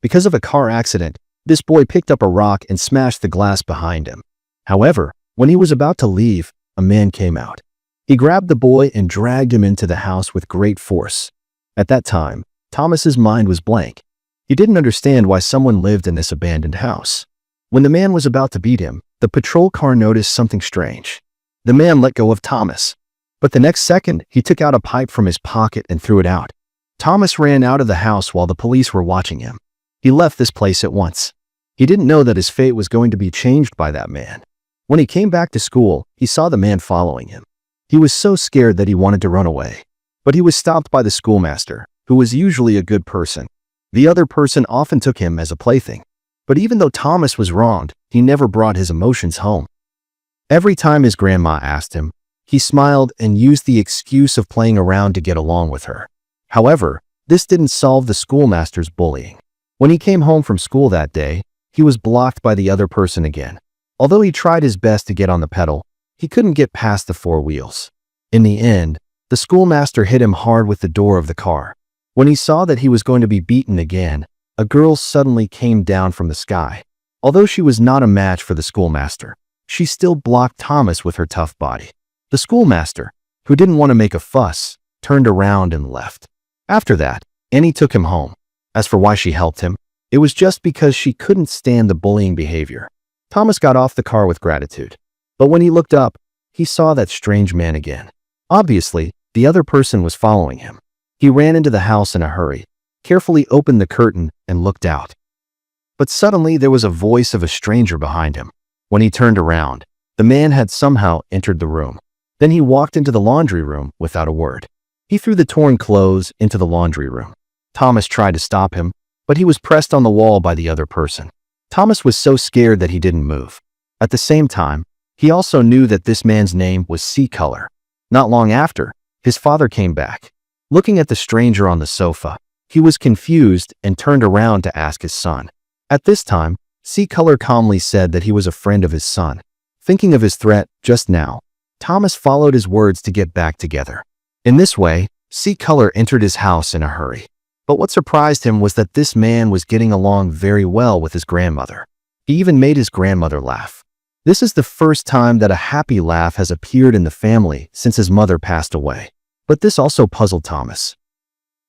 Because of a car accident, this boy picked up a rock and smashed the glass behind him. However, when he was about to leave, a man came out. He grabbed the boy and dragged him into the house with great force. At that time, Thomas's mind was blank. He didn't understand why someone lived in this abandoned house. When the man was about to beat him, the patrol car noticed something strange. The man let go of Thomas, but the next second, he took out a pipe from his pocket and threw it out. Thomas ran out of the house while the police were watching him. He left this place at once. He didn't know that his fate was going to be changed by that man. When he came back to school, he saw the man following him. He was so scared that he wanted to run away. But he was stopped by the schoolmaster, who was usually a good person. The other person often took him as a plaything. But even though Thomas was wronged, he never brought his emotions home. Every time his grandma asked him, he smiled and used the excuse of playing around to get along with her. However, this didn't solve the schoolmaster's bullying. When he came home from school that day, he was blocked by the other person again. Although he tried his best to get on the pedal, he couldn't get past the four wheels. In the end, the schoolmaster hit him hard with the door of the car. When he saw that he was going to be beaten again, a girl suddenly came down from the sky. Although she was not a match for the schoolmaster, she still blocked Thomas with her tough body. The schoolmaster, who didn't want to make a fuss, turned around and left. After that, Annie took him home. As for why she helped him, it was just because she couldn't stand the bullying behavior. Thomas got off the car with gratitude. But when he looked up, he saw that strange man again. Obviously, the other person was following him. He ran into the house in a hurry, carefully opened the curtain, and looked out. But suddenly there was a voice of a stranger behind him. When he turned around, the man had somehow entered the room. Then he walked into the laundry room without a word. He threw the torn clothes into the laundry room. Thomas tried to stop him, but he was pressed on the wall by the other person. Thomas was so scared that he didn't move. At the same time, he also knew that this man's name was C-Color. Not long after, his father came back. Looking at the stranger on the sofa, he was confused and turned around to ask his son. At this time, C-Color calmly said that he was a friend of his son. Thinking of his threat just now, Thomas followed his words to get back together. In this way, C-Color entered his house in a hurry. But what surprised him was that this man was getting along very well with his grandmother. He even made his grandmother laugh. This is the first time that a happy laugh has appeared in the family since his mother passed away. But this also puzzled Thomas.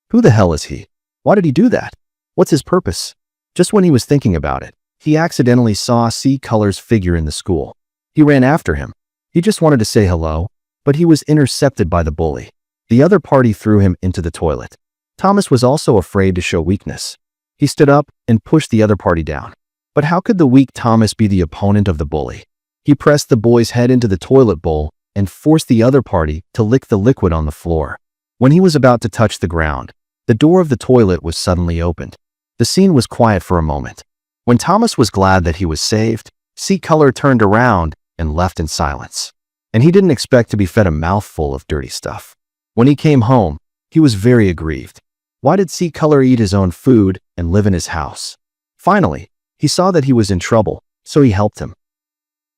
Who the hell is he? Why did he do that? What's his purpose? Just when he was thinking about it, he accidentally saw C-Color's figure in the school. He ran after him. He just wanted to say hello, but he was intercepted by the bully. The other party threw him into the toilet. Thomas was also afraid to show weakness. He stood up and pushed the other party down. But how could the weak Thomas be the opponent of the bully? He pressed the boy's head into the toilet bowl and forced the other party to lick the liquid on the floor. When he was about to touch the ground, the door of the toilet was suddenly opened. The scene was quiet for a moment. When Thomas was glad that he was saved, C-Color turned around and left in silence. And he didn't expect to be fed a mouthful of dirty stuff. When he came home, he was very aggrieved. Why did C-Color eat his own food and live in his house? Finally, he saw that he was in trouble, so he helped him.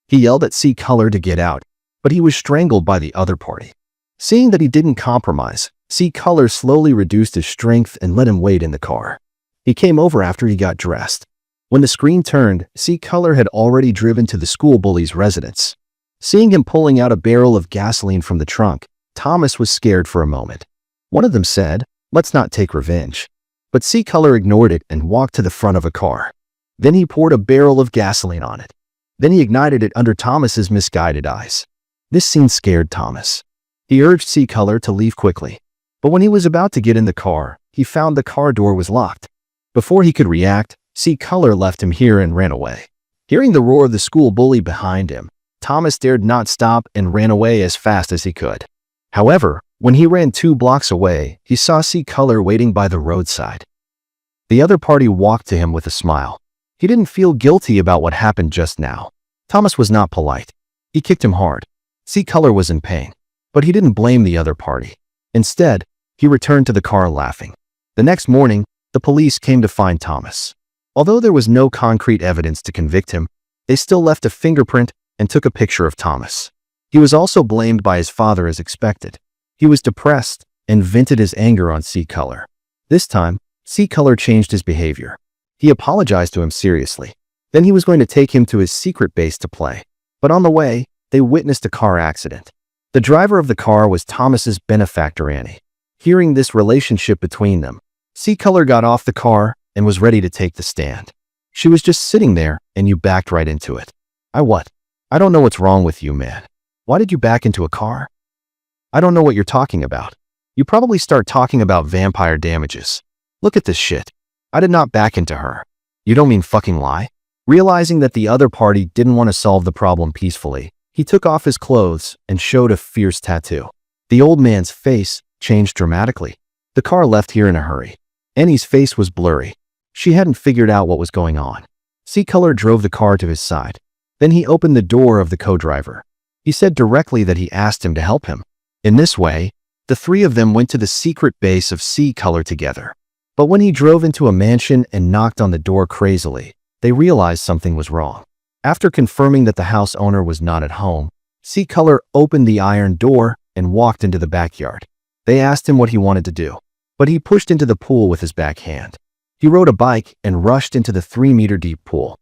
He yelled at C-Color to get out, but he was strangled by the other party. Seeing that he didn't compromise, C-Color slowly reduced his strength and let him wait in the car. He came over after he got dressed. When the screen turned, C-Color had already driven to the school bully's residence. Seeing him pulling out a barrel of gasoline from the trunk, Thomas was scared for a moment. One of them said, "Let's not take revenge." But C-Color ignored it and walked to the front of a car. Then he poured a barrel of gasoline on it. Then he ignited it under Thomas's misguided eyes. This scene scared Thomas. He urged C-Color to leave quickly. But when he was about to get in the car, he found the car door was locked. Before he could react, C-Color left him here and ran away. Hearing the roar of the school bully behind him, Thomas dared not stop and ran away as fast as he could. However, when he ran 2 blocks away, he saw C-Color waiting by the roadside. The other party walked to him with a smile. He didn't feel guilty about what happened just now. Thomas was not polite. He kicked him hard. C-Color was in pain, but he didn't blame the other party. Instead, he returned to the car laughing. The next morning, the police came to find Thomas. Although there was no concrete evidence to convict him, they still left a fingerprint and took a picture of Thomas. He was also blamed by his father as expected. He was depressed and vented his anger on C-Color. This time, C-Color changed his behavior. He apologized to him seriously. Then he was going to take him to his secret base to play. But on the way, they witnessed a car accident. The driver of the car was Thomas's benefactor Annie. Hearing this relationship between them, C-Color got off the car and was ready to take the stand. She was just sitting there and you backed right into it. What? I don't know what's wrong with you, man. Why did you back into a car? I don't know what you're talking about. You probably start talking about vampire damages. Look at this shit. I did not back into her. You don't mean fucking lie? Realizing that the other party didn't want to solve the problem peacefully, he took off his clothes and showed a fierce tattoo. The old man's face changed dramatically. The car left here in a hurry. Annie's face was blurry. She hadn't figured out what was going on. C-Color drove the car to his side. Then he opened the door of the co-driver. He said directly that he asked him to help him. In this way, the three of them went to the secret base of C-Color together. But when he drove into a mansion and knocked on the door crazily, they realized something was wrong. After confirming that the house owner was not at home, C-Color opened the iron door and walked into the backyard. They asked him what he wanted to do, but he pushed into the pool with his backhand. He rode a bike and rushed into the 3-meter-deep pool.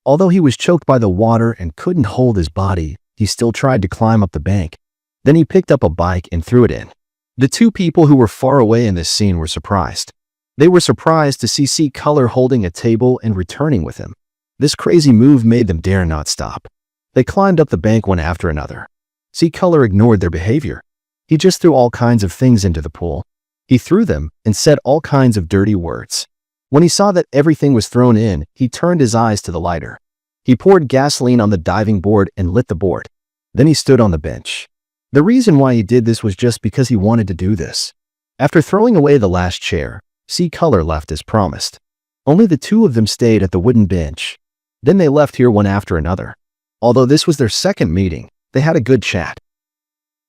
Although he was choked by the water and couldn't hold his body, he still tried to climb up the bank. Then he picked up a bike and threw it in. The two people who were far away in this scene were surprised. They were surprised to see C-Color holding a table and returning with him. This crazy move made them dare not stop. They climbed up the bank one after another. C-Color ignored their behavior. He just threw all kinds of things into the pool. He threw them and said all kinds of dirty words. When he saw that everything was thrown in, he turned his eyes to the lighter. He poured gasoline on the diving board and lit the board. Then he stood on the bench. The reason why he did this was just because he wanted to do this. After throwing away the last chair, C-Color left as promised. Only the two of them stayed at the wooden bench. Then they left here one after another. Although this was their second meeting, they had a good chat.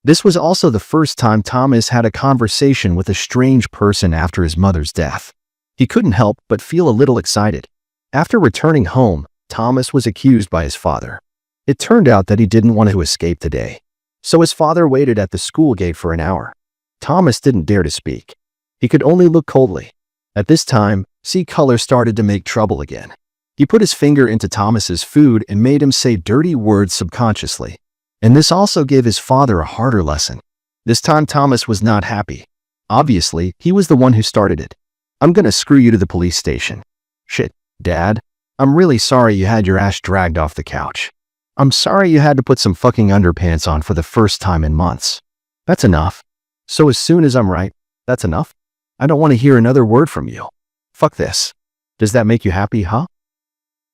This was also the first time Thomas had a conversation with a strange person after his mother's death. He couldn't help but feel a little excited. After returning home, Thomas was accused by his father. It turned out that he didn't want to escape today. So his father waited at the school gate for an hour. Thomas didn't dare to speak. He could only look coldly. At this time, C-Color started to make trouble again. He put his finger into Thomas's food and made him say dirty words subconsciously. And this also gave his father a harder lesson. This time Thomas was not happy. Obviously, he was the one who started it. I'm gonna screw you to the police station. Shit, Dad. I'm really sorry you had your ass dragged off the couch. I'm sorry you had to put some fucking underpants on for the first time in months. That's enough. So as soon as I'm right, that's enough? I don't want to hear another word from you. Fuck this. Does that make you happy, huh?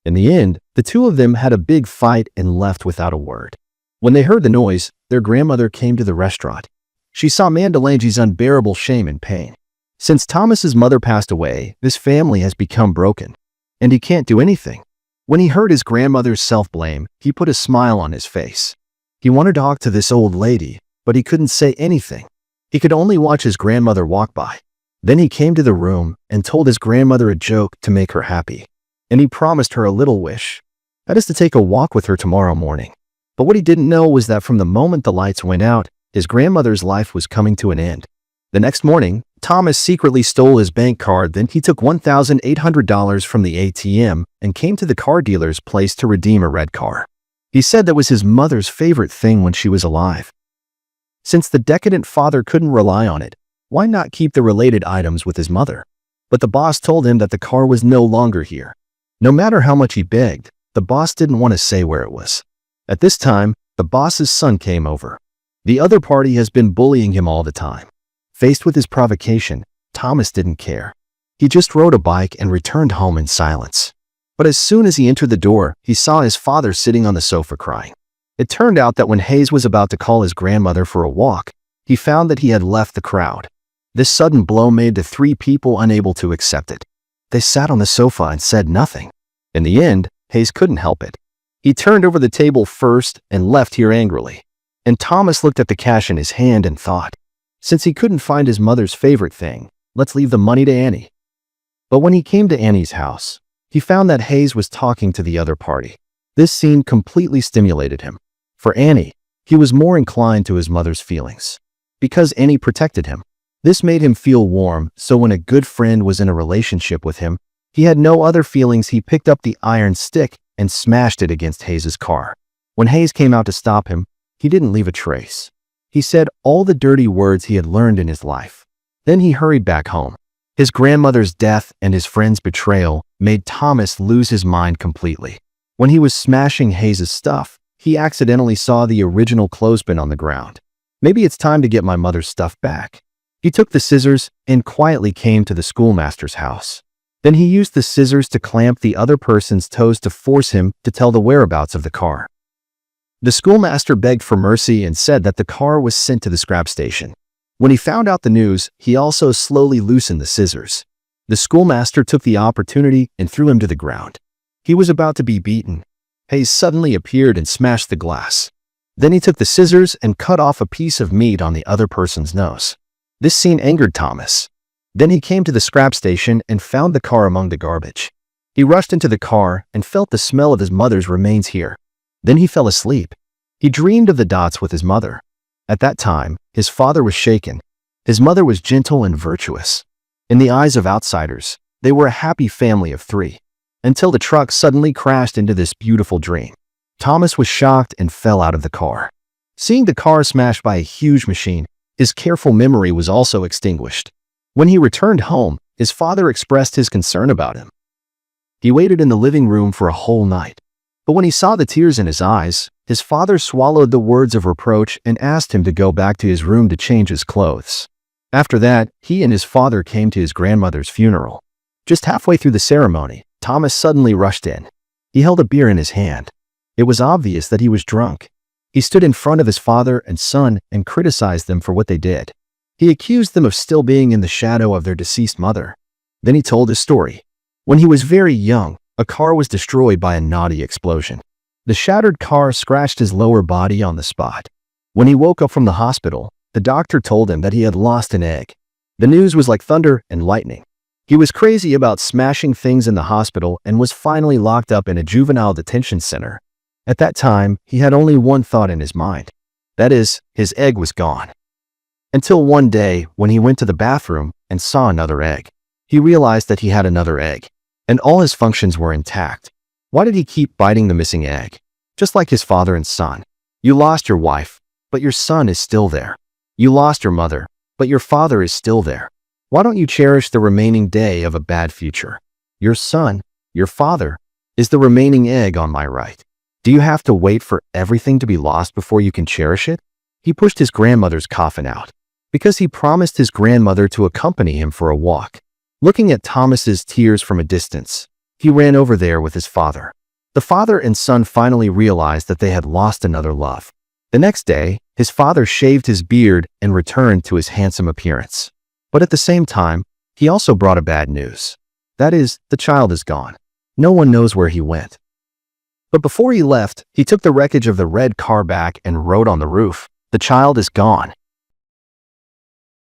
In the end, the two of them had a big fight and left without a word. When they heard the noise, their grandmother came to the restaurant. She saw Mandalangi's unbearable shame and pain. Since Thomas's mother passed away, this family has become broken, and he can't do anything. When he heard his grandmother's self-blame, he put a smile on his face. He wanted to talk to this old lady, but he couldn't say anything. He could only watch his grandmother walk by. Then he came to the room and told his grandmother a joke to make her happy. And he promised her a little wish. That is to take a walk with her tomorrow morning. But what he didn't know was that from the moment the lights went out, his grandmother's life was coming to an end. The next morning, Thomas secretly stole his bank card. Then he took $1,800 from the ATM and came to the car dealer's place to redeem a red car. He said that was his mother's favorite thing when she was alive. Since the decadent father couldn't rely on it, why not keep the related items with his mother? But the boss told him that the car was no longer here. No matter how much he begged, the boss didn't want to say where it was. At this time, the boss's son came over. The other party has been bullying him all the time. Faced with his provocation, Thomas didn't care. He just rode a bike and returned home in silence. But as soon as he entered the door, he saw his father sitting on the sofa crying. It turned out that when Hayes was about to call his grandmother for a walk, he found that he had left the crowd. This sudden blow made the three people unable to accept it. They sat on the sofa and said nothing. In the end, Hayes couldn't help it. He turned over the table first and left here angrily. And Thomas looked at the cash in his hand and thought, since he couldn't find his mother's favorite thing, let's leave the money to Annie. But when he came to Annie's house, he found that Hayes was talking to the other party. This scene completely stimulated him. For Annie, he was more inclined to his mother's feelings. Because Annie protected him. This made him feel warm, so when a good friend was in a relationship with him, He had no other feelings. He picked up the iron stick and smashed it against Hayes's car. When Hayes came out to stop him, he didn't leave a trace. He said all the dirty words he had learned in his life. Then he hurried back home. His grandmother's death and his friend's betrayal made Thomas lose his mind completely. When he was smashing Hayes's stuff, he accidentally saw the original clothespin on the ground. Maybe it's time to get my mother's stuff back. He took the scissors and quietly came to the schoolmaster's house. Then he used the scissors to clamp the other person's toes to force him to tell the whereabouts of the car. The schoolmaster begged for mercy and said that the car was sent to the scrap station. When he found out the news, he also slowly loosened the scissors. The schoolmaster took the opportunity and threw him to the ground. He was about to be beaten. Hayes suddenly appeared and smashed the glass. Then he took the scissors and cut off a piece of meat on the other person's nose. This scene angered Thomas. Then he came to the scrap station and found the car among the garbage. He rushed into the car and felt the smell of his mother's remains here. Then he fell asleep. He dreamed of the dots with his mother. At that time, his father was shaken. His mother was gentle and virtuous. In the eyes of outsiders, they were a happy family of three. Until the truck suddenly crashed into this beautiful dream. Thomas was shocked and fell out of the car. Seeing the car smashed by a huge machine, his careful memory was also extinguished. When he returned home, his father expressed his concern about him. He waited in the living room for a whole night. But when he saw the tears in his eyes, his father swallowed the words of reproach and asked him to go back to his room to change his clothes. After that, he and his father came to his grandmother's funeral. Just halfway through the ceremony, Thomas suddenly rushed in. He held a beer in his hand. It was obvious that he was drunk. He stood in front of his father and son and criticized them for what they did. He accused them of still being in the shadow of their deceased mother. Then he told his story. When he was very young, a car was destroyed by a naughty explosion. The shattered car scratched his lower body on the spot. When he woke up from the hospital, the doctor told him that he had lost an egg. The news was like thunder and lightning. He was crazy about smashing things in the hospital and was finally locked up in a juvenile detention center. At that time, he had only one thought in his mind. That is, his egg was gone. Until one day, when he went to the bathroom and saw another egg. He realized that he had another egg, and all his functions were intact. Why did he keep biting the missing egg? Just like his father and son. You lost your wife, but your son is still there. You lost your mother, but your father is still there. Why don't you cherish the remaining day of a bad future? Your son, your father, is the remaining egg on my right. Do you have to wait for everything to be lost before you can cherish it? He pushed his grandmother's coffin out because he promised his grandmother to accompany him for a walk. Looking at Thomas's tears from a distance, he ran over there with his father. The father and son finally realized that they had lost another love. The next day, his father shaved his beard and returned to his handsome appearance. But at the same time, he also brought a bad news. That is, the child is gone. No one knows where he went. But before he left, he took the wreckage of the red car back and wrote on the roof, "The child is gone."